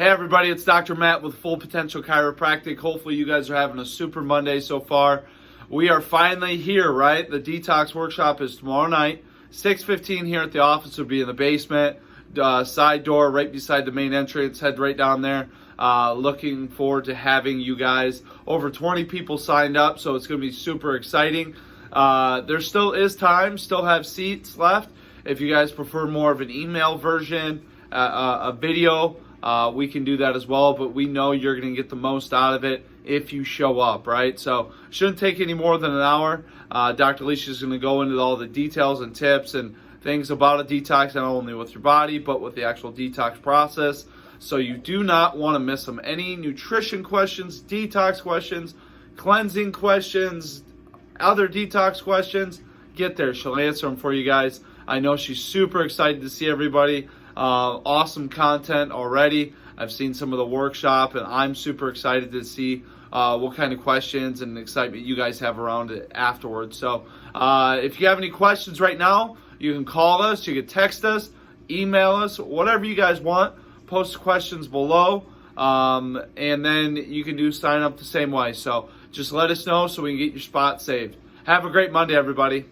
Hey everybody, it's Dr. Matt with Full Potential Chiropractic. Hopefully you guys are having a super Monday so far. We are finally here, right? The Detox workshop is tomorrow night, 6:15 here at the office. Will be in the basement, side door right beside the main entrance. Head right down there. Looking forward to having you guys. Over 20 people signed up, so it's going to be super exciting. There still is time, still have seats left. If you guys prefer more of an email version, a video, we can do that as well, but we know you're going to get the most out of it if you show up, right? So shouldn't take any more than an hour. Dr. Alicia is going to go into all the details and tips and things about a detox, not only with your body, but with the actual detox process. So you do not want to miss them. Any nutrition questions, detox questions, cleansing questions, other detox questions, get there. She'll answer them for you guys. I know she's super excited to see everybody. Awesome content already. I've seen some of the workshop, and I'm super excited to see what kind of questions and excitement you guys have around it afterwards. So if you have any questions right now, you can call us, you can text us, email us, whatever you guys want. Post questions below, and then you can do sign up the same way. So just let us know so we can get your spot saved. Have a great Monday, everybody.